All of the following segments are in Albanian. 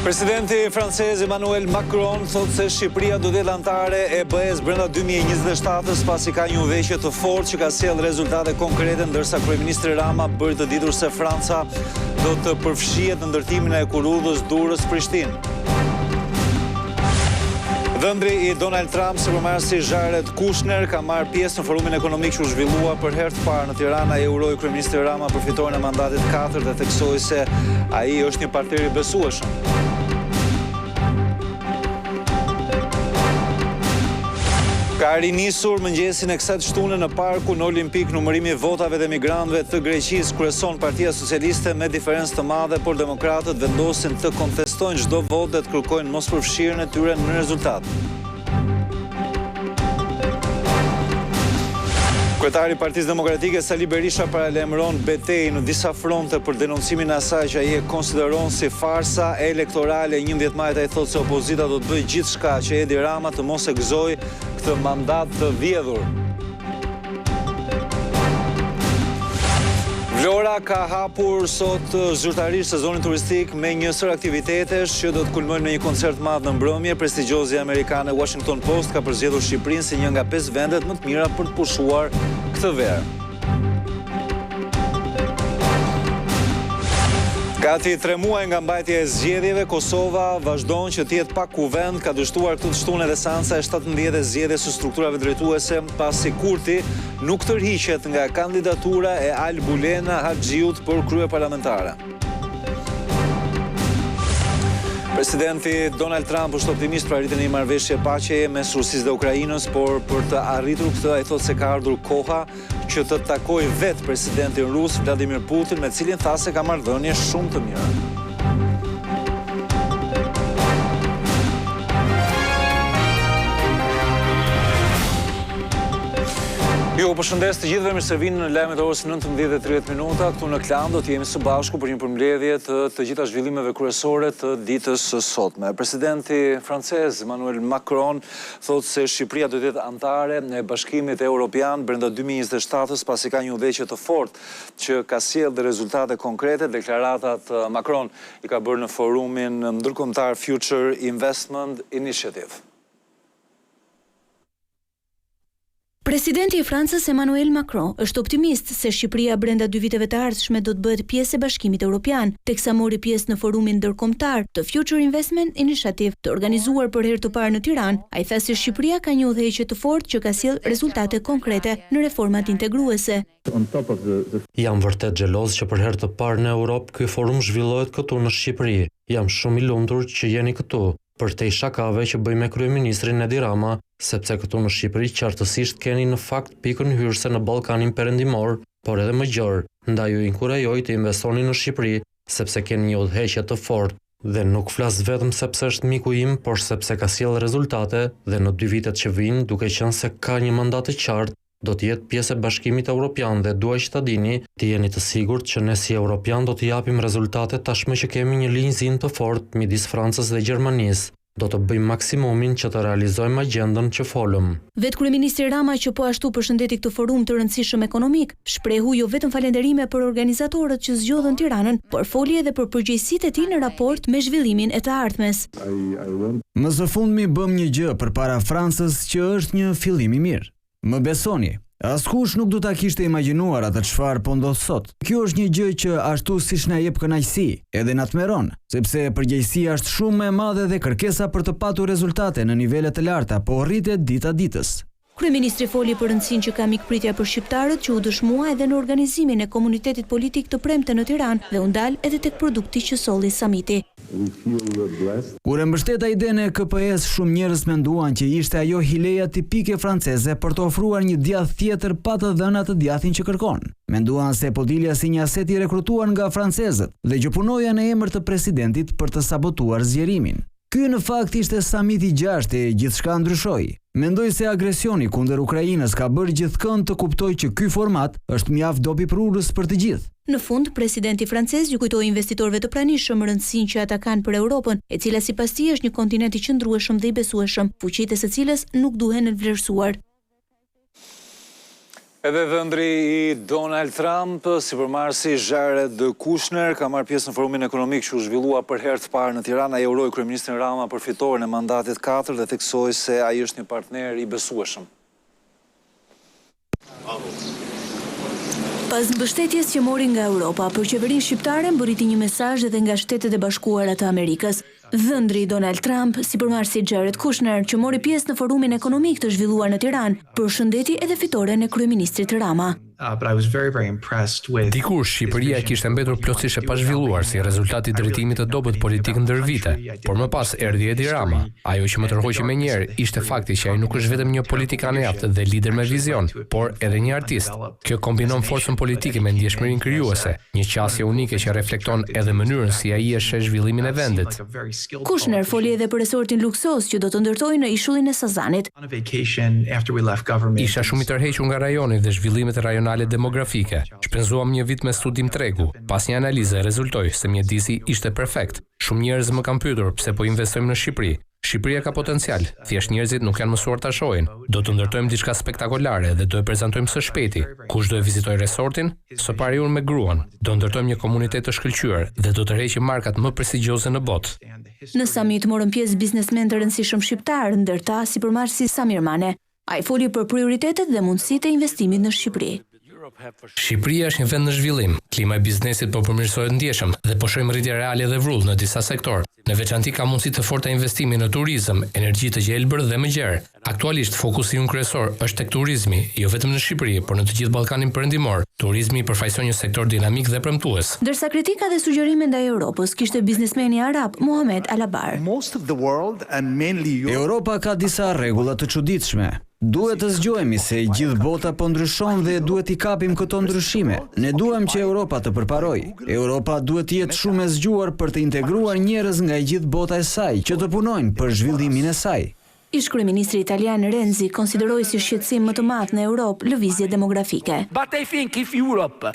Presidenti francez Emmanuel Macron thotë se Shqipëria do të jetë anëtare e BE-s brenda 2027-s pasi ka një udhëheqje të fortë që ka sjellë rezultate konkrete, ndërsa kryeministri Rama bëri të ditur se Franca do të përfshihet në ndërtimin e kurudhës Durrës-Prishtinë. Dhëndri i Donald Trump, sipërmarrësi Jared Kushner, ka marrë pjesë në forumin ekonomik që u zhvillua për herë të parë në Tiranë. Ai uroi kryeministri Rama për fitoren e mandatit 4 dhe theksoi se ai është një partner i besueshëm. Ka rinisur mëngjesin e kësaj shtune në parkun olimpik numërimi i votave dhe migrantëve të Greqisë. Kryeson Partia Socialiste me diferencë të madhe, por demokratët vendosin të kontestojnë çdo votë dhe të kërkojnë mospërfshirjen e tyre në rezultat. Kryetari i Partisë Demokratike Sali Berisha paralajmëron betejë në disa fronte për denoncimin e asaj që ai e konsideron si farsa elektorale. 11 majit ai thotë se opozita do të bëjë gjithçka që Edi Rama të mos e gëzojë këtë mandat të vjedhur. Vlora ka hapur sot zyrtarisht sezonin turistik me një sër aktivitetesh që do të kulmojnë me një koncert madh në mbrëmje. Prestigjiozi amerikane Washington Post ka përzgjedhur Shqipërinë si një nga 5 vendet më të mira për të pushuar këtë verë. Gati 3 muaj nga mbajtja e zgjedhjeve, Kosova vazhdon që të jetë pa kuvend. Ka dështuar këtë shtunë edhe seanca e 17 e zgjedhjes së strukturave drejtuese, pasi Kurti nuk tërhiqet nga kandidatura e Albulena Haxhiut për krye parlamentare. Presidenti Donald Trump është optimist për arritjen e një marrëveshje paqeje mes Rusisë dhe Ukrainës, por për të arritur këtë ai thotë se ka ardhur koha që të takojë vetë presidentin rus Vladimir Putin, me cilin tha se ka marrëdhënie shumë të mira. Jo, përshëndes të gjithëve, mirë se vini në lajmet e orës 19:30 këtu në Klan. Do të jemi së bashku për një përmbledhje të gjitha zhvillimeve kryesore të ditës së sotme. Presidenti francez Emmanuel Macron thotë se Shqipëria do të jetë anëtare e Bashkimit Evropian brenda 2027-s pasi ka një udhëheqje të fortë që ka sjellë rezultate konkrete. Deklaratat Macron i ka bërë në forumin ndërkombëtar Future Investment Initiative. Presidenti i Francës Emmanuel Macron është optimist se Shqipëria brenda 2 viteve të ardhshme do të bëhet pjesë e Bashkimit Evropian, teksa mori pjesë në forumin ndërkombëtar të Future Investment Initiative të organizuar për herë të parë në Tiranë. Ai tha se Shqipëria ka një udhëheqje të fortë që ka sjellë rezultate konkrete në reformat integruese. Jam vërtet xheloz që për herë të parë në Europë ky forum zhvillohet këtu në Shqipëri. Jam shumë i lumtur që jeni këtu. Për te shakave që bëj me kryeministrin Edi Rama, sepse këtu në Shqipëri qartësisht keni në fakt pikën hyrëse në Ballkanin Perëndimor, por edhe më gjerë, ndaj ju inkurajoj të investoni në Shqipëri, sepse keni një udhëheqje të fortë. Dhe nuk flas vetëm sepse është miku im, por sepse ka sjellë rezultate dhe në 2 vitet që vijnë, duke qenë se ka një mandat të qartë, do të jetë pjesë e Bashkimit Evropian dhe dua që ta dini, të jeni të sigurt që ne si Evropian do të japim rezultate tashmë që kemi një linjëzim të fortë midis Francës dhe Gjermanisë. Do të bëjmë maksimumin që të realizojmë agjendën që folëm. Vetë kryeministri Rama, që po ashtu përshëndeti këtë forum të rëndësishëm ekonomik, shprehu jo vetëm falënderime për organizatorët që zgjodhën Tiranën, por foli edhe për përgjegjësitë e tij në raport me zhvillimin e të ardhmes. Më së fundmi bëm një gjë përpara Francës që është një fillim i mirë. Më besoni. Askush nuk do ta kishte imagjinuar atë çfarë po ndodh sot. Kjo është një gjë që ashtu siç na jep kënaqësi, edhe na tmerron, sepse përgjegjësia është shumë e madhe dhe kërkesa për të patur rezultate në nivele të larta po rritet dita ditës. Kryeministri foli për rëndësinë që ka mikpritja për shqiptarët, që u dëshmua edhe në organizimin e komunitetit politik të premte në Tiranë dhe u ndal edhe tek produkti që solli samiti. Kur e mbështeta idenë e KPS, shumë njerëz menduan që ishte ajo hileja tipike franceze për të ofruar një djath tjetër pa të dhënë atë djathin që kërkon. Menduan se po dilja si një aset i rekrutuar nga francezët dhe që punoja në emër të presidentit për të sabotuar zgjerimin. Ky në fakt ishte samiti 6 e gjithçka ndryshoi. Mendoj se agresioni kundër Ukrainës ka bërë gjithkënd të kuptoj që ky format është mjaft dobi prurës për të gjithë. Në fund, presidenti francez ju kujtoi investitorëve të pranishëm rëndësinë që ata kanë për Europën, e cila sipas tij është një kontinent i qëndrueshëm dhe i besueshëm, fuqitë së cilës nuk duhen vlerësuar. Edhe dhëndri i Donald Trump, sipërmarrësi Jared Kushner, ka marrë pjesë në forumin ekonomik që u zhvillua për herë të parë në Tiranë. Ai uroi kryeministrin Rama për fitoren e mandatit 4 dhe theksoi se ai është një partner i besueshëm. Pas mbështetjes që mori nga Europa për qeverinë shqiptare, mbërriti një mesazh edhe nga Shtetet e Bashkuara të Amerikës. Dhëndri Donald Trump, sipërmarrësi Jared Kushner, që mori pjesë në forumin ekonomik të zhvilluar në Tiranë, përshëndeti edhe fitoren e kryeministrit Rama. Dikur Shqipëria kishte mbetur plotësisht e pazhvilluar si rezultat i drejtimit të dobët politik ndër vite, por më pas erdhi Edi Rama. Ajo që më tërhoqi menjëherë ishte fakti që ai nuk është vetëm një politikan i aftë dhe lider me vizion, por edhe një artist. Kjo kombinon forcën politike me ndjeshmërinë krijuese, një qasje unike që reflekton edhe mënyrën si ai e sheh zhvillimin e vendit. Kushner foli edhe për resortin luksos që do të ndërtojë në ishullin e Sazanit. Isha shumë i tërhequr nga rajoni dhe zhvillimet rajonale demografike. Shpenzuam një vit me studim tregu. Pas një analize rezultoi se mjedisi ishte perfekt. Shumë njerëz më kanë pyetur pse po investojmë në Shqipëri. Shqipëria ka potencial, thjesht njerëzit nuk janë mësuar ta shohin. Do të ndërtojmë diçka spektakolare dhe do e prezantojmë së shpejti. Kush do e vizitojë resortin? Së pari unë me gruan. Do ndërtojmë një komunitet të shkëlqyer dhe do të tërheqim markat më prestigjioze në botë. Në summit morën pjesë biznesmen të rëndësishëm shqiptar, ndërta sipërmarrësi Samir Mane. Ai foli për prioritetet dhe mundësitë e investimit në Shqipëri. Shqipëria është një vend në zhvillim. Klima e biznesit po përmirësohet ndjeshëm dhe po shohim rritje reale dhe vrull në disa sektor. Në veçanti ka mundësi të forta investimi në turizëm, energji të gjelbër dhe më gjerë. Aktualisht fokusi ynë kryesor është tek turizmi, jo vetëm në Shqipëri, por në të gjithë Ballkanin Perëndimor. Turizmi përfaqëson një sektor dinamik dhe premtues. Ndërsa kritika dhe sugjerime ndaj Europës kishte biznesmeni arab Mohamed Alabar. Europa ka disa rregulla të çuditshme. Duhet të zgjohemi se gjithë bota po ndryshon dhe duhet i kapim këto ndryshime. Ne duhem që Europa të përparojë. Europa duhet të jetë shumë e zgjuar për të integruar njerëz nga gjithë bota e saj që të punojnë për zhvillimin e saj. Ish-kryeministri italian Renzi konsideroi si shqetësim më të madh në Europë lëvizje demografike.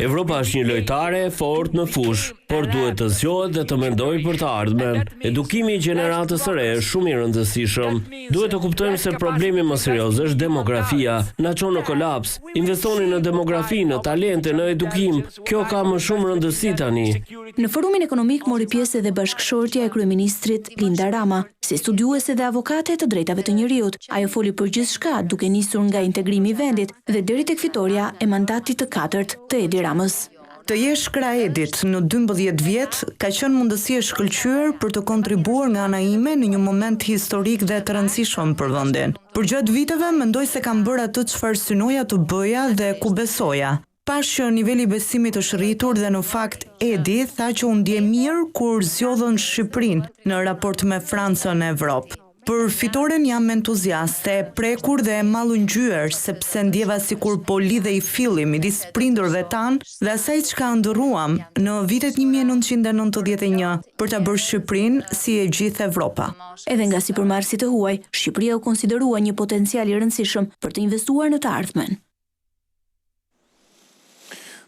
Evropa është një lojtare e fortë në fushë, por duhet të zgjohet dhe të mendojë për të ardhmen. Edukimi i gjeneratës së re është shumë i rëndësishëm. Duhet të kuptojmë se problemi më serioz është demografia, na çon në kolaps. Investoni në demografi, në talente, në edukim. Kjo ka më shumë rëndësi tani. Në forumin ekonomik mori pjesë edhe bashkëshortja e kryeministrit Linda Rama, si studiuese dhe avokate të drejtave të njerëzit. Ajo foli për gjithçka, duke nisur nga integrimi i vendit dhe deri tek fitoria e mandatit të 4 të Edi Ramës. Të jesh krah Edit në 12 vjet ka qenë mundësi e shkëlqyer për të kontribuar nga ana ime në një moment historik dhe të rëndësishëm për vendin. Përgjatë viteve mendoj se kam bërë atë çfarë synoja të bëja dhe ku besoja. Pash që niveli i besimit është rritur dhe në fakt Edi tha që u ndje mirë kur zgjodhën Shqipërinë në raport me Francën e Evropë. Për fitoren jam entuziaste, e prekur dhe e mallëngjyer sepse ndjeva sikur po lidhej filli midis prindërve tan dhe asaj çka ndërruam në vitet 1991 për ta bërë Shqipërinë si e gjithë Evropa. Edhe nga sipërmarrësit e huaj, Shqipëria u konsiderua një potencial i rëndësishëm për të investuar në të ardhmen.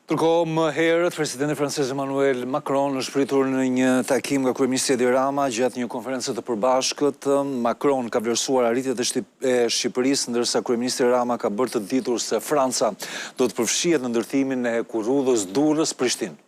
Ndërkohë, më herët, presidenti francez Emmanuel Macron është pritur në një takim nga kryeministri Edi Rama gjatë një konferencë të përbashkët. Macron ka vlerësuar arritjet e Shqipërisë, ndërsa kryeministri Rama ka bërë të ditur se Franca do të përfshihet në ndërtimin e kurrudhës Durrës-Prishtinë.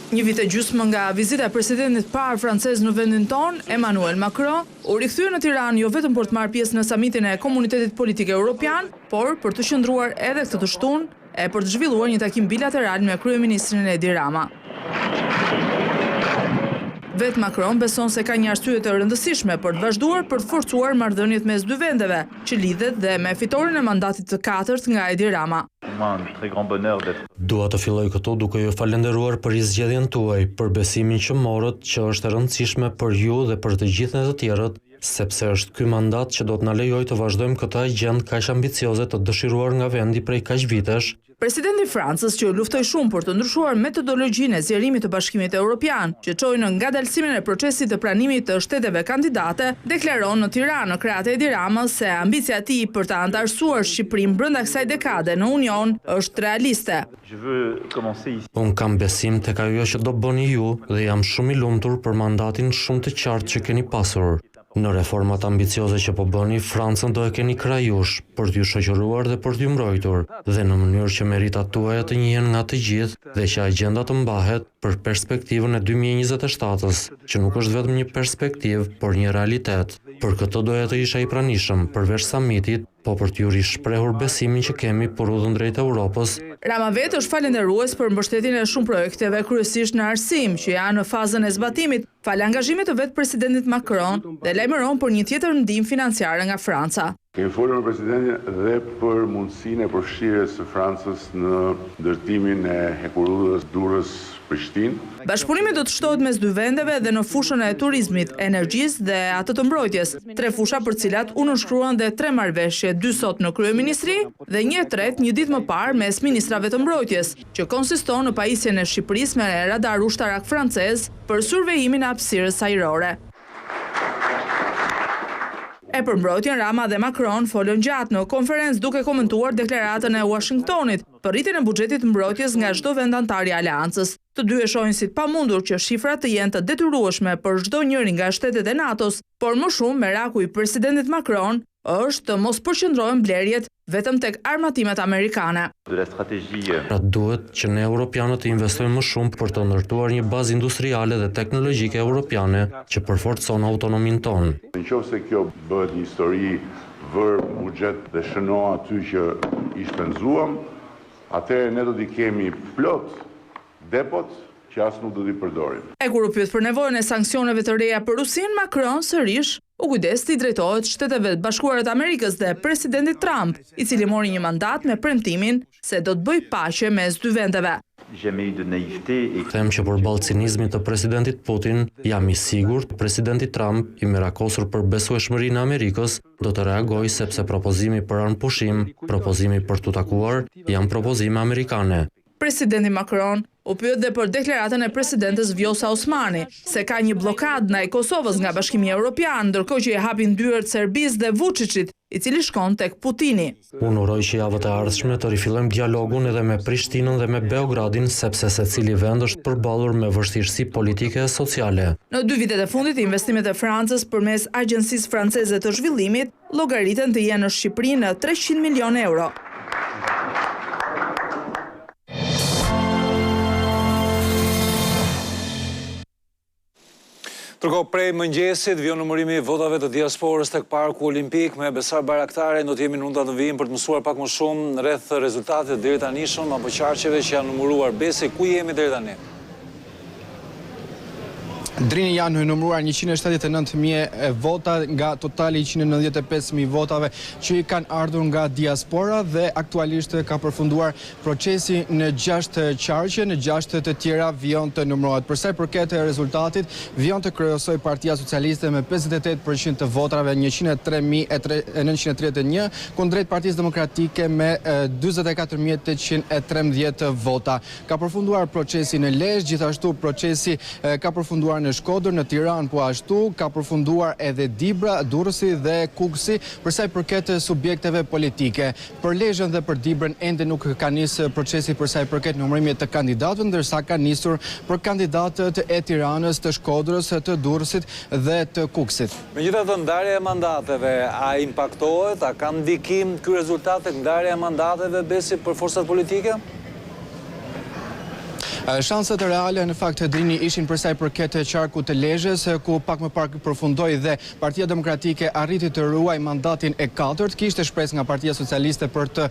Një vit e gjysmë nga vizita e presidentit parë francez në vendin ton, Emmanuel Macron, u rikthye në Tiranë jo vetëm për të marrë pjesë në samitin e Komunitetit Politik Evropian, por për të qëndruar edhe këtë të shtunë e për të zhvilluar një takim bilateral me kryeministrin Edi Rama. Vetë Macron beson se ka një arsye të rëndësishme për të vazhduar për të forcuar marrëdhëniet mes dy vendeve, që lidhet dhe me fitoren e mandatit të 4 nga Edi Rama. Dua të filloj këtu duke ju falenderuar për zgjedhjen tuaj, për besimin që morët, që është e rëndësishme për ju dhe për të gjithë të tjerët, sepse është ky mandat që do të na lejojë të vazhdojmë këtë agjendë kaq ambicioze të dëshiruar nga vendi prej kaq vitesh. Presidenti i Francës, që luftoi shumë për të ndryshuar metodologjinë e zgjerimit të Bashkimit Evropian, që çoi në ngadalësimin e procesit të pranimit të shteteve kandidate, deklaron në Tiranë në krahët e Edi Ramës se ambicia e tij për të antarësuar Shqipërinë brenda kësaj dekade në Union është realiste. Unë kam besim tek ajo që do bëni ju dhe jam shumë i lumtur për mandatin shumë të qartë që keni pasur. Në reformat ambicioze që po bëni, Francën do e keni krajush për t'ju shoqëruar dhe për t'ju mbrojtur, dhe në mënyrë që meritat tuaja të njihen nga të gjithë dhe që agjenda të mbahet për perspektivën e 2027-s, që nuk është vetëm një perspektivë, por një realitet. Për këtë doja të isha i pranishëm përveç summitit, po për t'ju rishprehur besimin që kemi për udhën drejt Europës. Rama vetë është falenderues për mbështetjen e shumë projekteve, kryesisht në arsim, që janë në fazën e zbatimit, fal angazhimit të vetë presidentit Macron dhe lajmëron për një tjetër ndihmë financiare nga Franca. Kemi folur me presidentin dhe për mundësinë e përfshirjes së Francës në ndërtimin e hekurudhës Durrës-Prishtinë. Bashkëpunimi do të shtohet mes dy vendeve dhe në fushën e turizmit, energjisë dhe atë të mbrojtjes, 3 fusha për cilat u nënshkruan dhe 3 marrëveshje, 2 sot në kryeministri dhe një tret një ditë më parë mes ministrave të mbrojtjes, që konsiston në pajisjen e Shqipërisë me radar ushtarak francez për survejimin e hapësirës ajrore. E për mbrojtjen, Rama dhe Macron folën gjatë në konferencë duke komentuar deklaratën e Washingtonit për rritjen e buxhetit mbrojtjes nga çdo vend antar i aleancës. Të dy e shohin si të pamundur që shifrat të jenë të detyrueshme për çdo njëri nga shtetet e NATO-s, por më shumë meraku i presidentit Macron është të mos përqendrohen blerjet vetëm tek armatimet amerikane. Pra duhet që ne europianët të investojmë më shumë për të ndërtuar një bazë industriale dhe teknologjike europiane që përforcon autonominë tonë. Nëse kjo bëhet një histori vër buxhet dhe shënoa aty që i shpenzuam, atëherë ne do t'i kemi plot depot që as nuk do t'i përdorim. E kur u pyet për nevojën e sanksioneve të reja për Rusinë, Macron sërish u kujdes të i drejtohet Shteteve të Bashkuara të Amerikës dhe presidentit Trump, i cili mori një mandat me premtimin se do të bëjë paqe mes dy vendeve. Them që përballë cinizmit të presidentit Putin, jam i sigurt presidenti Trump, i mirakosur për besueshmërinë e Amerikës, do të reagojë sepse propozimi për armëpushim, propozimi për t'u takuar, janë propozime amerikane. Presidenti Macron u pyet dhe për deklaratën e presidentes Vjosa Osmani, se ka një blokadë ndaj Kosovës nga Bashkimi Evropian, ndërkohë që i hapin dyert Serbisë dhe Vučićit, i cili shkon tek Putini. Unë uroj që javët e ardhshme të rifillojmë dialogun edhe me Prishtinën dhe me Beogradin, sepse secili vend është përballur me vështirësi politike e sociale. Në 2 vitet e fundit, investimet e Francës përmes Agjencisë Franceze të Zhvillimit llogariten të jenë në Shqipëri në 300 milion euro. Ndërkohë prej mëngjesit vjen numërimi i votave të diasporës tek Parku Olimpik me Besar Bayraktari, do të jemi në unda të vijim për të mësuar pak më shumë rreth rezultatet deri tanishëm apo qarqeve që janë numëruar. Besi, ku jemi deri tani? Drini janë numëruar 179.000 vota nga totali 195.000 votave që i kanë ardhur nga diaspora dhe aktualisht ka përfunduar procesi në 6 qarqe, në 6 të tjera vijon të numërohet. Përsa i përket rezultatit, vijon të kryesoj Partia Socialiste me 58% të votave, 103.931, kundrejt Partisë Demokratike me 44.813 vota. Ka përfunduar procesi në Lezhë, gjithashtu procesi ka përfunduar në Shkodër, në Tiranë po ashtu, ka përfunduar edhe Dibra, Durrësi dhe Kukësi, përsa i përket subjekteve politike. Për Lezhën dhe për Dibrën ende nuk ka nisë procesi përsa i përket numërimit të kandidatëve, ndërsa ka nisur për kandidatët e Tiranës, të Shkodrës, të Durrësit dhe të Kukësit. Megjithatë, ndarja e mandateve a impaktohet, a ka ndikim ky rezultat tek ndarja e mandateve Besi për forcat politike? Shanset reale në fakt Drini ishin përsa i përket qarku të Lezhës, ku pak më parë përfundoi dhe Partia Demokratike arriti të ruaj mandatin e 4, kishte shpresë nga Partia Socialiste për të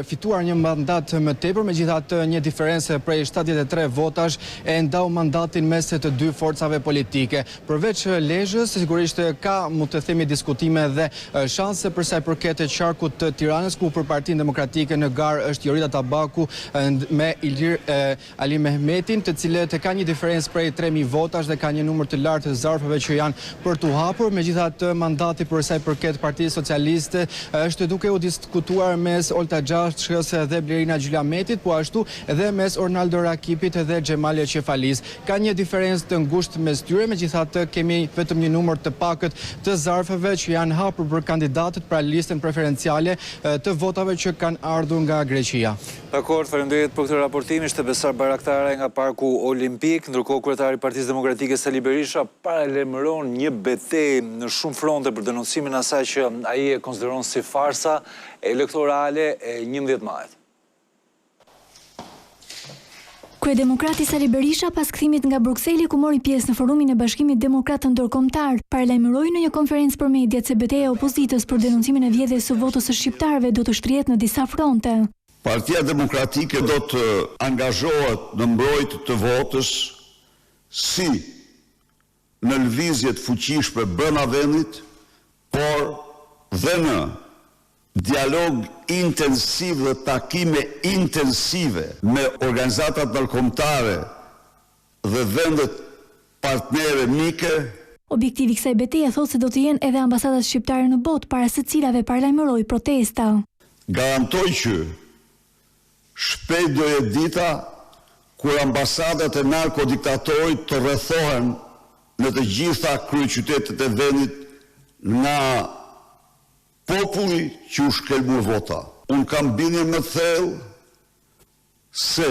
fituar një mandat më tepër, megjithatë një diferencë prej 73 votash e ndau mandatin mes të dy forcave politike. Përveç Lezhës, sigurisht ka, mund të themi, diskutime dhe shanse përsa i përket qarkut të Tiranës, ku për Partinë Demokratike në garë është Jorita Tabaku me Ilir Ali Mehmetin, të cilët ka një diferencë prej 3.000 votash dhe ka një numër të lartë të zarfeve që janë për t'u hapur. Megjithatë, mandati për sa i përket Partisë Socialiste është duke u diskutuar mes Olta Gjashkës dhe Blerina Gjylametit, po ashtu edhe mes Ornaldo Rakipit dhe Xhemalia Qefalis. Ka një diferencë të ngushtë mes tyre, megjithatë kemi vetëm një numër të pakët të zarfeve që janë hapur për kandidatët pra listën preferenciale të votave që kanë ardhur nga Greqia. Dakor, faleminderit për këtë raportim. Ishte Besar Bayraktari zyrtare nga Parku Olimpik, ndërkohë kryetari i Partisë Demokratike Sali Berisha paralajmëron një betejë në shumë fronte për denoncimin e asaj që ai e konsideron si farsa elektorale e 11 majit. Kryedemokrati Sali Berisha pas kthimit nga Brukseli ku mori pjesë në forumin e Bashkimit Demokrat Ndërkombëtar, paralajmëroi në një konferencë për mediat se betejë e opozitës për denoncimin e vjedhjes së votës së shqiptarëve do të shtrihet në disa fronte. Partia Demokratike do të angazhohet në mbrojtje të votës si në lëvizje të fuqishme brenda vendit, por dhe në dialog intensiv dhe takime intensive me organizatat ndërkombëtare dhe vendet partnere mike. Objektivi i kësaj betejë thotë se do të jenë edhe ambasadat shqiptare në botë para së cilave paralajmëroi protesta. Garantoj që shpejt do jetë dita kur ambasadat e narkodiktatorit të rrethohen në të gjitha kryeqytetet e vendit nga populli që u shkelmur vota. Unë kam bindje më thellë se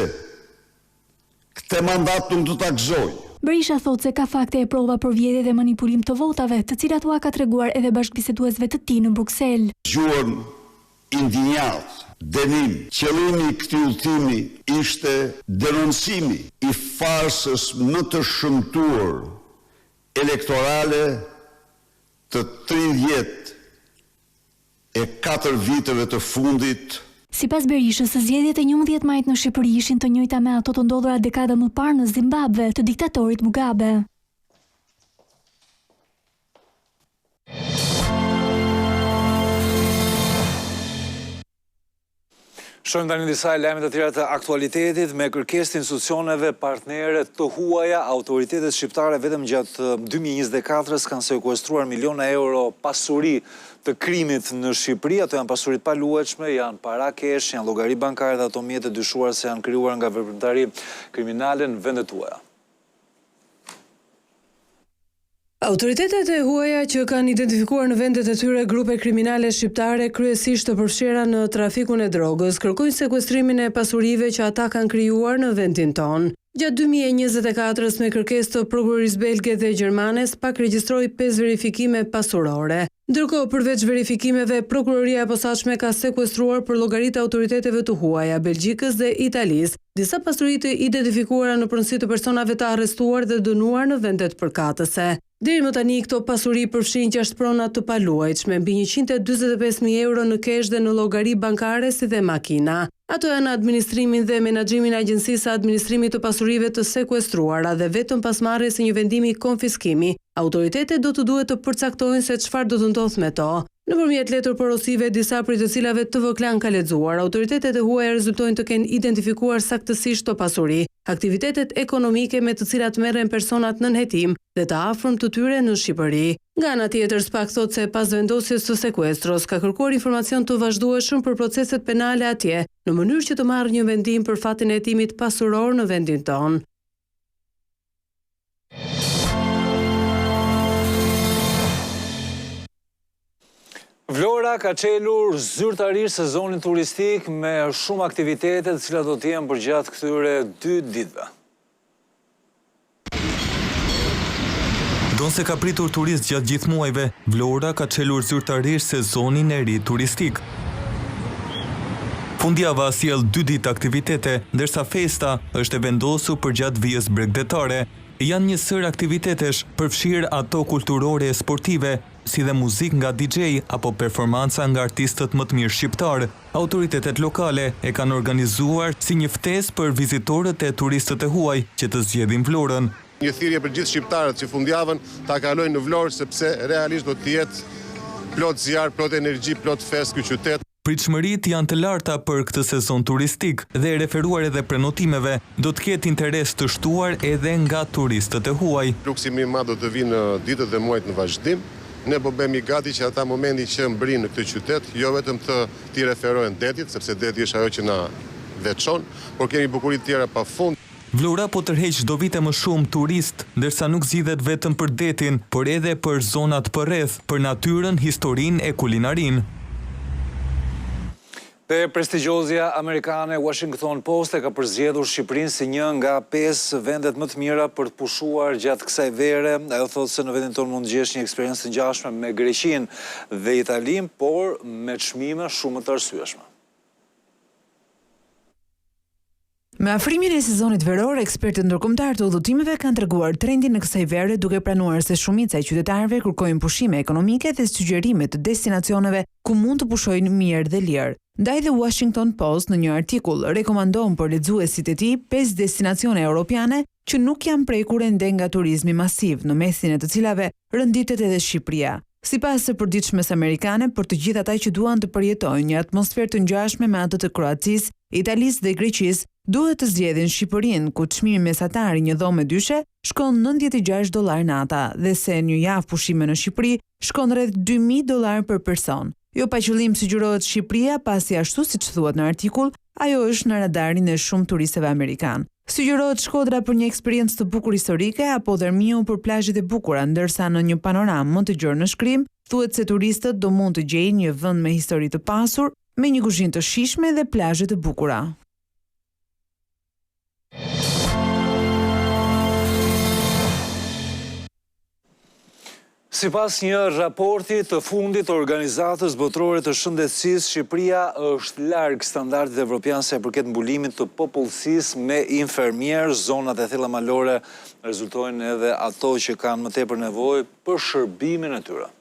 këtë mandat nuk do ta gëzoj. Berisha thotë se ka fakte e prova për vjedhje dhe manipulim të votave, të cilat ua ka treguar edhe bashkëbiseduesve të tij në Bruksel. Gjuhën indignat, dënim, qëllimi i këtij udhëtimi ishte denoncimi i farsës më të shëmtuar elektorale të 34 viteve të fundit. Sipas Berishës, zgjedhjet e 11 majit në Shqipëri ishin të njëjta me ato të ndodhura dekada më parë në Zimbabwe të diktatorit Mugabe. Shohim tani disa lajme të tjera të aktualitetit me kërkesë të institucioneve partnere të huaja. Autoritetet shqiptare vetëm gjatë 2024-s kanë sekuestruar miliona euro pasuri të krimit në Shqipëri. Ato janë pasuritë paluajtshme, janë para kesh, janë llogari bankare dhe ato mjete dyshuar se janë krijuar nga veprimtari kriminale në vendet tuaja. Autoritetet e huaja që kanë identifikuar në vendet e tyre grupe kriminale shqiptare kryesisht të përfshira në trafikun e drogës, kërkojnë sekuestrimin e pasurive që ata kanë krijuar në vendin ton. Gjatë 2024-s me kërkesë të prokurorisë belge dhe gjermane, SPAK regjistroi 5 verifikime pasurore. Ndërkohë, përveç verifikimeve, prokuroria e posaçme ka sekuestruar për llogaritë autoriteteve të huaja, Belgjikës dhe Italisë, disa pasuri të identifikuara në pronësi të personave të arrestuar dhe dënuar në vendet përkatëse. Deri më tani këto pasuri përfshin 6 prona të paluajtshme, mbi 145.000 euro në kesh dhe në llogari bankare si dhe makina. Ato janë administrimin dhe menaxhimin e Agjencisë së Administrimit të Pasurive të sekuestruara dhe vetëm pas marrjes së një vendimi konfiskimi, autoritetet do të duhet të përcaktojnë se çfarë do të ndodhë me to. Nëpërmjet letër porosive, disa prej të cilave TVK ka lexuar, autoritetet e huaja rezultojnë të kenë identifikuar saktësisht to pasuri, aktivitetet ekonomike me të cilat merren personat nën hetim dhe të afërm të tyre në Shqipëri. Nga ana tjetër, SPAK thotë se pas vendosjes së sekuestros ka kërkuar informacion të vazhdueshëm për proceset penale atje, në mënyrë që të marrë një vendim për fatin e hetimit pasuror në vendin tonë. Vlora ka çelur zyrtarisht sezonin turistik me shumë aktivitete të cilat do të jenë përgjatë këtyre 2 ditëve. Donse ka pritur turist gjatë gjithë muajve, Vlora ka çelur zyrtarisht sezonin e ri turistik. Fundjava sjell 2 ditë aktivitete, ndërsa festa është e vendosur për gjatë vijës bregdetare. Janë një sër aktivitetesh, përfshirë ato kulturore e sportive, si dhe muzik nga DJ apo performanca nga artistët më të mirë shqiptar. Autoritetet lokale e kanë organizuar si një ftesë për vizitorët e turistët e huaj që të zgjedhin Vlorën. Një thirrje për gjithë shqiptarët që fundjavën ta kalojnë në Vlorë sepse realisht do të jetë plot zjarr, plot energji, plot festë ky qytet. Pritshmëritë janë të larta për këtë sezon turistik dhe referuar edhe prenotimeve, do të ketë interes të shtuar edhe nga turistët e huaj. Fluksi më i madh do të vinë në ditët dhe muajt në vazhdim. Ne po bëhemi gati që ata momenti që mbrin në këtë qytet, jo vetëm të referohen detit, sepse deti është ajo që na veçon, por kemi bukuritë tjera pafund. Vlora po tërheq çdo vit më shumë turist, ndërsa nuk zgjidhet vetëm për detin, por edhe për zonat përreth, për natyrën, historinë e kulinarinë. Dhe prestigjozja amerikane Washington Post e ka përzgjedhur Shqipërinë si një nga 5 vendet më të mira për të pushuar gjatë kësaj vere. Ajo thotë se në vendin tonë mund të gjesh një eksperiencë të ngjashme me Greqinë dhe Italinë, por me çmime shumë të arsyeshme. Me afrimin e sezonit veror, ekspertët ndërkombëtar të udhëtimeve kanë treguar trendin në kësaj vere, duke pranuar se shumica e qytetarëve kërkojnë pushime ekonomike dhe sugjerime të destinacioneve ku mund të pushojnë mirë dhe lirë. Ndaj The Washington Post në një artikull rekomandon për lexuesit e tij 5 destinacione europiane që nuk janë prekur ende nga turizmi masiv, në mesin e të cilave rënditet edhe Shqipëria. Sipas së përditshmes amerikane, për të gjithë ata që duan të përjetojnë një atmosferë të ngjashme me atë të Kroacisë, Italisë dhe Greqisë, duhet të zgjedhin Shqipërinë, ku çmimi mesatar i një dhome dyshe shkon $96 nata dhe se një javë pushime në Shqipëri shkon rreth $2000 për person. Jo pa qëllim sugjerohet Shqipëria, pasi ashtu siç thuhet në artikull, ajo është në radarin e shumë turistëve amerikan. Sugjerohet Shkodra për një eksperiencë të bukur historike apo Dërmiu për plazhet e bukura, ndërsa në një panoramë më të gjerë në shkrim, thuhet se turistët do mund të gjejnë një vend me histori të pasur, me një kuzhinë të shijshme dhe plazhe të bukura. Sipas një raporti të fundit të Organizatës Botërore të Shëndetësisë, Shqipëria është larg standardit evropian sa i përket mbulimit të popullsisë me infermierë. Zonat e thella malore rezultojnë edhe ato që kanë më tepër nevojë për shërbimin e tyre.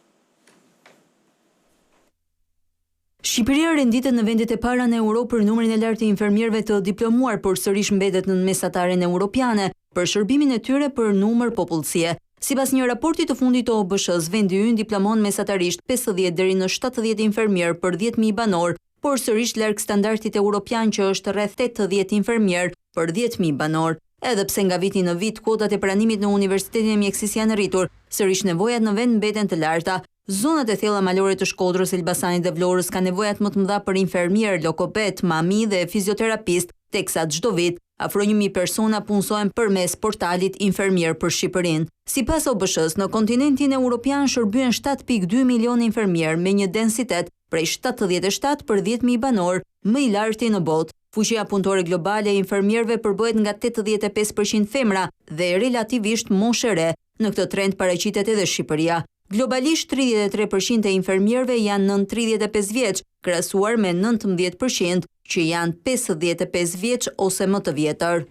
Shqipëria renditet në vendet e para në Europë për numrin e lartë të infermierëve të diplomuar, por sërish mbetet në mesataren europiane për shërbimin e tyre për numër popullsie. Sipas një raporti të fundit të OBSH-s, vendi ynë diplomon mesatarisht 50 deri në 70 infermierë për 10.000 banor, por sërish larg standardit europian që është rreth 80 infermierë për 10.000 banor. Edhe pse nga viti në vit kuotat e pranimit në Universitetin e Mjekësisë janë rritur, sërish nevojat në vend mbeten të larta. Zonat e thella malore të Shkodrës, Elbasanit dhe Vlorës kanë nevojat më të mëdha për infermier, lokoped, mami dhe fizioterapist, teksa çdo vit afro 1000 persona punësojnë përmes portalit Infermier për Shqipërinë. Sipas OBSH-s, në kontinentin evropian shërbyen 7.2 milion infermier me një densitet prej 77 për 10.000 banor, më i larti në botë. Fuqia punëtore globale e infermierëve përbëhet nga 85% femra dhe relativisht moshë e re. Në këtë trend paraqitet edhe Shqipëria. Globalisht 33% e infermierëve janë nën 35 vjeç, krahasuar me 19% që janë 55 vjeç ose më të vjetër.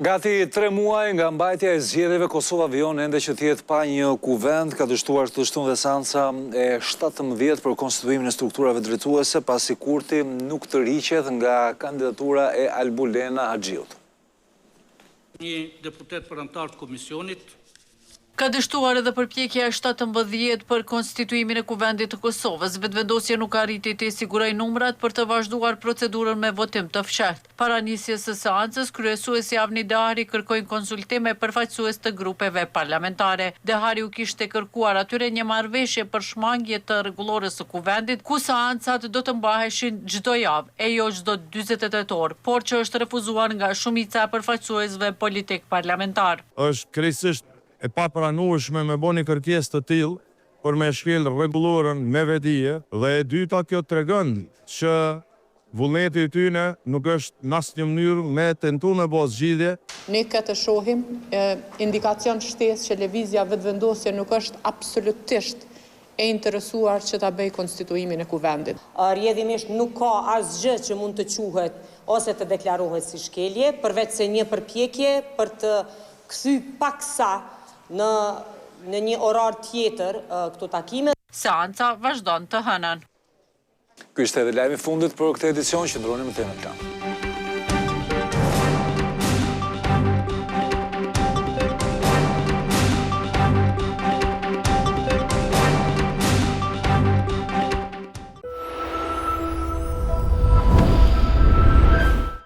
Gati 3 muaj nga mbajtja e zgjedhjeve, Kosova vijon ende që tjetë pa një kuvend, ka dështuar të shtun dhe seanca e 17 për konstituimin e strukturave drejtuese, pasi Kurti nuk të riqet nga kandidatura e Albulena Axhiut. Një deputet përantar të komisionit ka dështuar edhe përpjekja e 17 për konstituimin e kuvendit të Kosovës. Vetëvendosja nuk arriti të sigurojë numrat për të vazhduar procedurën me votim të fshehtë. Para nisjes së seancës, kryesuesi Avni Dehari kërkoi konsultime përfaqësues të grupeve parlamentare. Dehari u kishte kërkuar atyre një marrëveshje për shmangje të rregullores së kuvendit, ku seancat do të mbaheshin çdo javë e jo çdo 48 orë, por që është refuzuar nga shumica e përfaqësuesve politik parlamentar. Është krejtësisht e papranueshme me bëni kërkesë të tillë për me shkel rregullorën me vedije, dhe e dyta kjo tregon që vullneti i tyre nuk është në asnjë mënyrë me tentu me bë zgjidhje. Ne këtë shohim indikacion shtesë që lëvizja vetëvendosje nuk është absolutisht e interesuar që ta bëj konstituimin e kuvendit. Rrjedhimisht nuk ka asgjë që mund të quhet ose të deklarohet si shkelje, përveç se një përpjekje për të kthy paksa në një orar tjetër këto takime. Seanca vazhdon të hënën. Ky ishte edhe lajmi i fundit për këtë edicion, qëndroni me të në plan.